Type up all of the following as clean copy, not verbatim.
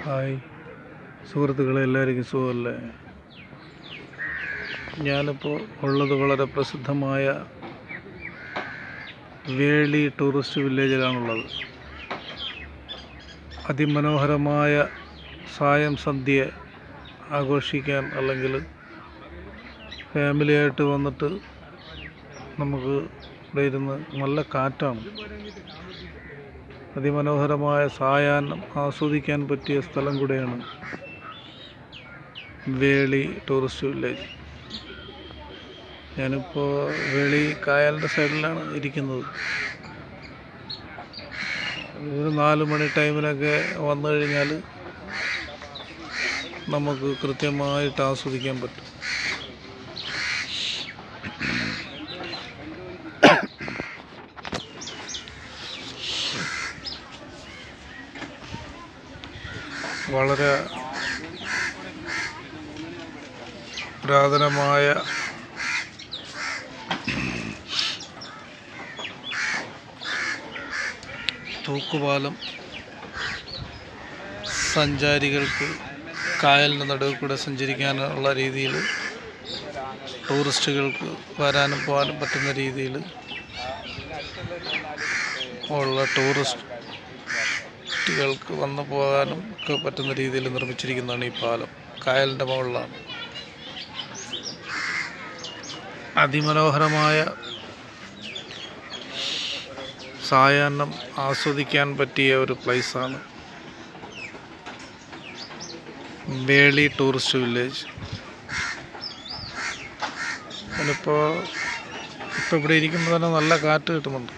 Hi സുഹൃത്തുക്കളെ, എല്ലാവർക്കും സുഖമല്ലേ? ഞാനിപ്പോൾ ഉള്ളത് വളരെ പ്രസിദ്ധമായ വേളി ടൂറിസ്റ്റ് വില്ലേജിലാണുള്ളത്. അതിമനോഹരമായ സായം സന്ധ്യ ആഘോഷിക്കാൻ അല്ലെങ്കിൽ ഫാമിലിയായിട്ട് വന്നിട്ട് നമുക്ക് ഇവിടെ ഇരുന്ന് നല്ല കാറ്റാണ്. അതിമനോഹരമായ സായാഹ്നം ആസ്വദിക്കാൻ പറ്റിയ സ്ഥലം കൂടെയാണ് വേളി ടൂറിസ്റ്റ് വില്ലേജ്. ഞാനിപ്പോൾ വേളി കായലിൻ്റെ സൈഡിലാണ് ഇരിക്കുന്നത്. ഒരു 4 മണി ടൈമിലൊക്കെ വന്നു കഴിഞ്ഞാൽ നമുക്ക് കൃത്യമായിട്ട് ആസ്വദിക്കാൻ പറ്റും. വളരെ പുരാതനമായ തൂക്കുപാലം സഞ്ചാരികൾക്ക് കായലിൻ്റെ നടുവിൽ കൂടെ സഞ്ചരിക്കാനുള്ള രീതിയിൽ, ടൂറിസ്റ്റുകൾക്ക് വരാനും പോകാനും പറ്റുന്ന രീതിയിൽ ഉള്ള, ടൂറിസ്റ്റുകൾക്ക് വന്നു പോകാനും ഒക്കെ പറ്റുന്ന രീതിയിൽ നിർമ്മിച്ചിരിക്കുന്നതാണ് ഈ പാലം. കായലിൻ്റെ മുകളിലാണ്. അതിമനോഹരമായ സായാഹ്നം ആസ്വദിക്കാൻ പറ്റിയ ഒരു പ്ലേസാണ് വേളി ടൂറിസ്റ്റ് വില്ലേജ്. ഞാനിപ്പോൾ ഇവിടെ ഇരിക്കുമ്പോൾ തന്നെ നല്ല കാറ്റ് കിട്ടുന്നുണ്ട്.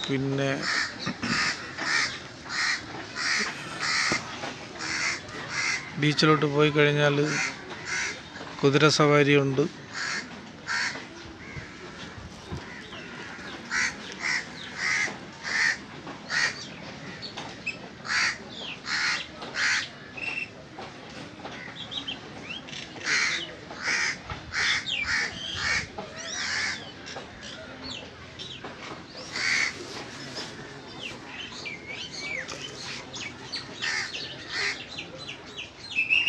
പിന്നെ ബീച്ചിലോട്ട് പോയി കഴിഞ്ഞാൽ കുതിര സവാരിയുണ്ട്.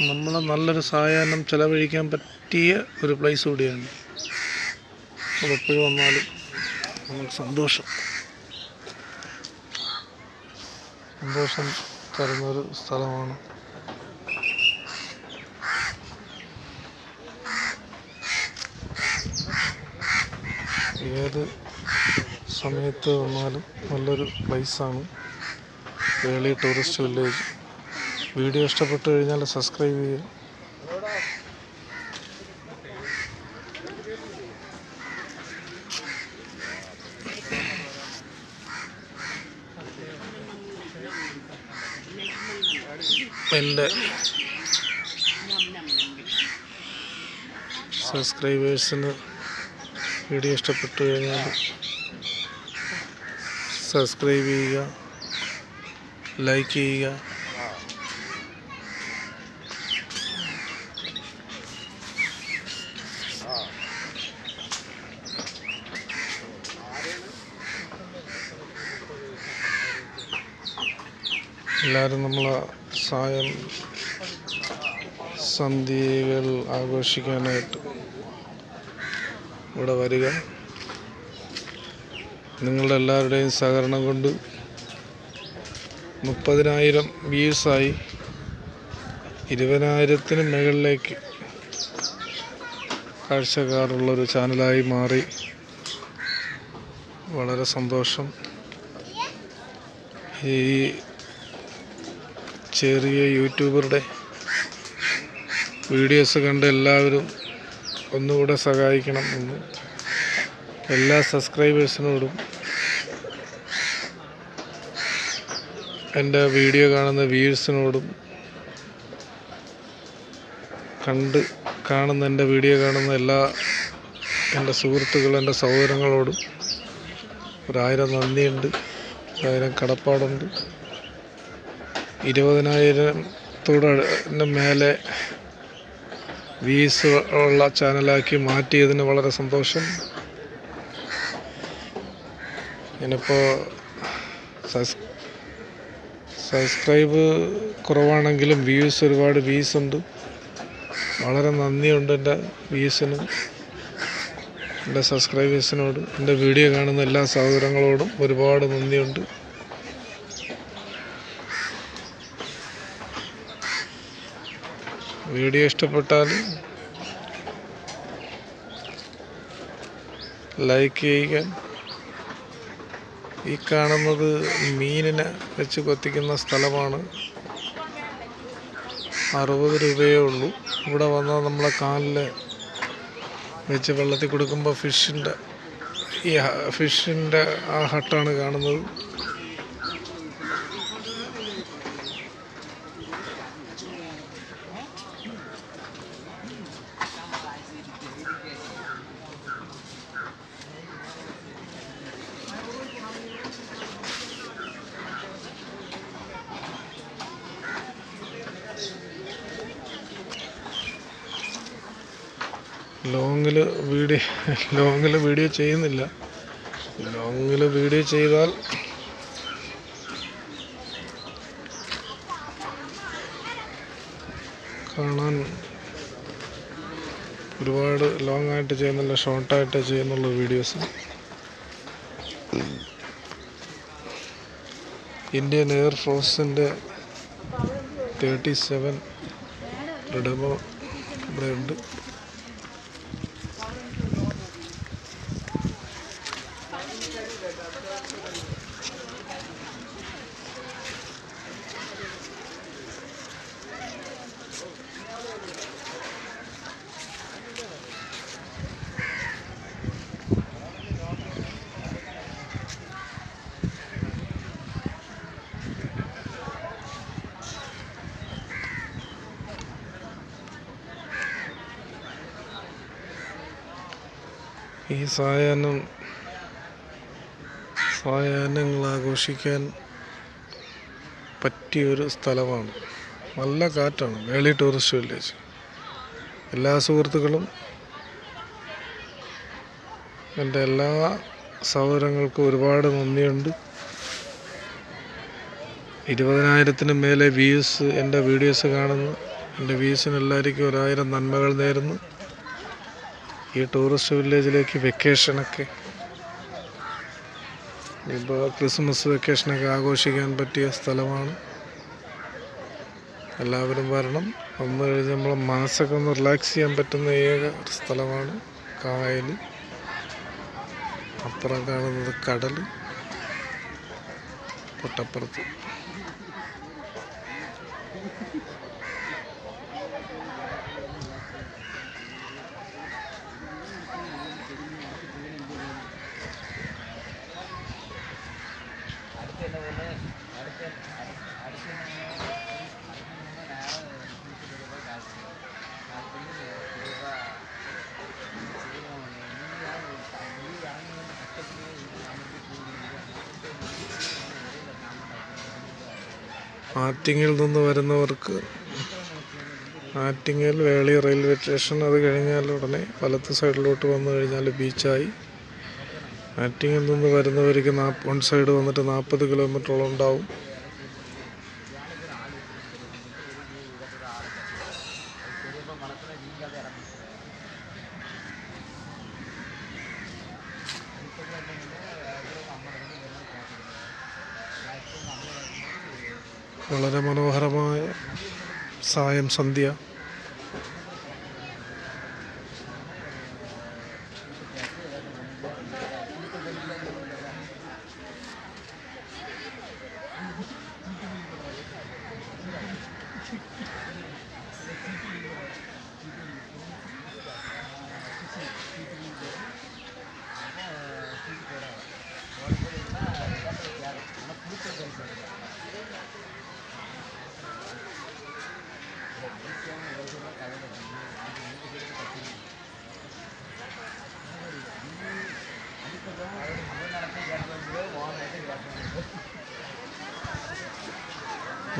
നമ്മൾ നല്ലൊരു സായാഹ്നം ചിലവഴിക്കാൻ പറ്റിയ ഒരു പ്ലേസ് കൂടിയാണ്. അതെപ്പോഴും വന്നാലും നമുക്ക് സന്തോഷം തരുന്നൊരു സ്ഥലമാണ്. ഏത് സമയത്ത് വന്നാലും നല്ലൊരു പ്ലേസാണ് വേളി ടൂറിസ്റ്റ് വില്ലേജ്. വീഡിയോ ഇഷ്ടപ്പെട്ടു കഴിഞ്ഞാൽ സബ്സ്ക്രൈബ് ചെയ്യുക. എൻ്റെ സബ്സ്ക്രൈബേഴ്സിന് വീഡിയോ ഇഷ്ടപ്പെട്ടു കഴിഞ്ഞാൽ സബ്സ്ക്രൈബ് ചെയ്യുക, ലൈക്ക് ചെയ്യുക. എല്ലാവരും നമ്മളെ സായം സന്ധ്യകൾ ആഘോഷിക്കാനായിട്ട് ഇവിടെ വരിക. നിങ്ങളുടെ എല്ലാവരുടെയും സഹകരണം കൊണ്ട് 30,000 വ്യൂസായി 20,000-ന് മുകളിലേക്ക് കാഴ്ചക്കാരുള്ളൊരു ചാനലായി മാറി. വളരെ സന്തോഷം. ഈ ചെറിയ യൂട്യൂബറുടെ വീഡിയോസ് കണ്ട് എല്ലാവരും ഒന്നുകൂടെ സഹായിക്കണം എന്ന് എല്ലാ സബ്സ്ക്രൈബേഴ്സിനോടും, എൻ്റെ വീഡിയോ കാണുന്ന വ്യൂവേഴ്സിനോടും, എൻ്റെ വീഡിയോ കാണുന്ന എല്ലാ എൻ്റെ സുഹൃത്തുക്കളും എൻ്റെ സഹോദരങ്ങളോടും 1000 നന്ദിയുണ്ട്, 1000 കടപ്പാടുണ്ട്. 20,000 1000 മേലെ വ്യൂസ് ഉള്ള ചാനലാക്കി മാറ്റിയതിന് വളരെ സന്തോഷം. ഞാനിപ്പോൾ സബ്സ്ക്രൈബ് കുറവാണെങ്കിലും ഒരുപാട് വ്യൂസ് ഉണ്ട്. വളരെ നന്ദിയുണ്ട് എൻ്റെ വ്യൂസിന്, എൻ്റെ സബ്സ്ക്രൈബേഴ്സിനോട്, എൻ്റെ വീഡിയോ കാണുന്ന എല്ലാ സഹോദരങ്ങളോടും ഒരുപാട് നന്ദിയുണ്ട്. വീഡിയോ ഇഷ്ടപ്പെട്ടാൽ ലൈക്ക് ചെയ്യുക. ഈ കാണുന്നത് മീനിനെ വെച്ച് കൊത്തിക്കുന്ന സ്ഥലമാണ്. 60 രൂപയേ ഉള്ളൂ. ഇവിടെ വന്നാൽ നമ്മളെ കാലിൽ വെച്ച് വെള്ളത്തിൽ കൊടുക്കുമ്പോൾ ഫിഷിൻ്റെ ആ ഹട്ടാണ് കാണുന്നത്. ലോങ്ങിൽ വീഡിയോ ചെയ്യുന്നില്ല. ലോങ്ങിൽ വീഡിയോ ചെയ്താൽ കാണാൻ ഒരുപാട് ലോങ് ആയിട്ട് ചെയ്യുന്നില്ല, ഷോർട്ടായിട്ട് ചെയ്യുന്നുള്ള വീഡിയോസ്. ഇന്ത്യൻ എയർഫോഴ്സിൻ്റെ 37 ഡെമോ ഇവിടെ ഉണ്ട്. ഈ സായാഹ്നങ്ങൾ ആഘോഷിക്കാൻ പറ്റിയൊരു സ്ഥലമാണ്. നല്ല കാറ്റാണ്. വേളി ടൂറിസ്റ്റ് വില്ലേജ്. എല്ലാ സുഹൃത്തുക്കളും, എൻ്റെ എല്ലാ സഹോദരങ്ങൾക്കും ഒരുപാട് നന്ദിയുണ്ട്. 20,000-ന് മേലെ വ്യൂസ് എൻ്റെ വീഡിയോസ് കാണുന്നു. എൻ്റെ വ്യൂസിന് എല്ലാവർക്കും 1000 നന്മകൾ നേരുന്നു. ഈ ടൂറിസ്റ്റ് വില്ലേജിലേക്ക് വെക്കേഷനൊക്കെ, ഇപ്പോൾ ക്രിസ്മസ് വെക്കേഷനൊക്കെ ആഘോഷിക്കാൻ പറ്റിയ സ്ഥലമാണ്. എല്ലാവരും വരണം. വന്നു കഴിഞ്ഞ് നമ്മളെ മനസ്സൊക്കെ ഒന്ന് റിലാക്സ് ചെയ്യാൻ പറ്റുന്ന ഏക സ്ഥലമാണ് കായൽ. അപ്പുറം കാണുന്നത് കടൽ, തൊട്ടപ്പുറത്ത് ആറ്റിങ്ങിൽ നിന്ന് വരുന്നവർക്ക് ആറ്റിങ്ങൽ വേളി റെയിൽവേ സ്റ്റേഷൻ, അത് കഴിഞ്ഞാൽ ഉടനെ വലത്ത് സൈഡിലോട്ട് വന്നു കഴിഞ്ഞാൽ ബീച്ചായി. ആറ്റിങ്ങിൽ നിന്ന് വരുന്നവർക്ക് വൺ സൈഡ് വന്നിട്ട് 40 കിലോമീറ്ററോളം ഉണ്ടാവും. വളരെ മനോഹരമായ സായം സന്ധ്യ.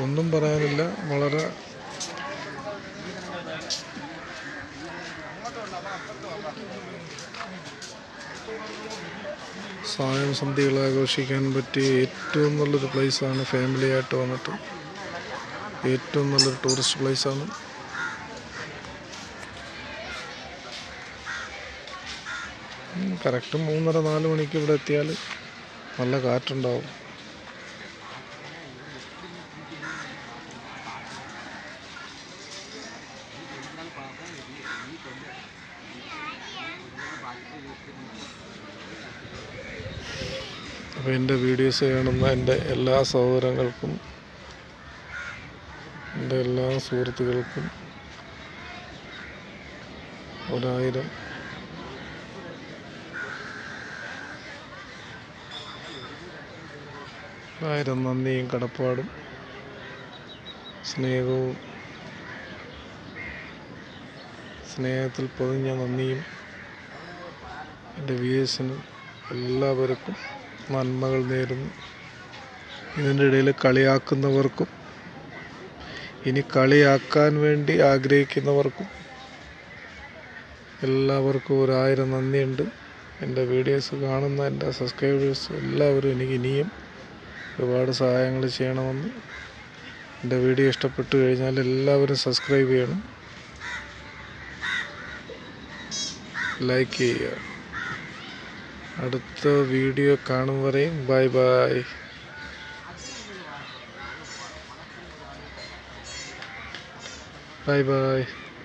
ഒന്നും പറയാനില്ല. വളരെ സായം സന്ധ്യകൾ ആഘോഷിക്കാൻ പറ്റിയ ഏറ്റവും നല്ലൊരു പ്ലേസാണ്. ഫാമിലി ആയിട്ട് വന്നിട്ട് ഏറ്റവും നല്ലൊരു ടൂറിസ്റ്റ് പ്ലേസാണ്. കറക്റ്റ് 3:30-4 മണിക്ക് ഇവിടെ എത്തിയാൽ നല്ല കാറ്റുണ്ടാവും. അപ്പോൾ എൻ്റെ വീഡിയോസ് കാണുന്ന എൻ്റെ എല്ലാ സഹോദരങ്ങൾക്കും എൻ്റെ എല്ലാ സുഹൃത്തുക്കൾക്കും 1000 നന്ദിയും കടപ്പാടും സ്നേഹത്തിൽ പൊതിഞ്ഞ നന്ദിയും എൻ്റെ വ്യൂവേഴ്സിനും എല്ലാവർക്കും നന്മകൾ നേരുന്നു. ഇതിൻ്റെ ഇടയിൽ കളിയാക്കുന്നവർക്കും ഇനി കളിയാക്കാൻ വേണ്ടി ആഗ്രഹിക്കുന്നവർക്കും എല്ലാവർക്കും 1000 നന്ദിയുണ്ട്. എൻ്റെ വീഡിയോസ് കാണുന്ന എൻ്റെ സബ്സ്ക്രൈബേഴ്സ് എല്ലാവരും എനിക്ക് ഇനിയും ഒരുപാട് സഹായങ്ങൾ ചെയ്യണമെന്ന്. എൻ്റെ വീഡിയോ ഇഷ്ടപ്പെട്ടു കഴിഞ്ഞാൽ എല്ലാവരും സബ്സ്ക്രൈബ് ചെയ്യണം, ലൈക്ക് ചെയ്യുക. അടുത്ത വീഡിയോ കാണും വരെയും ബൈ ബൈ. Bye bye.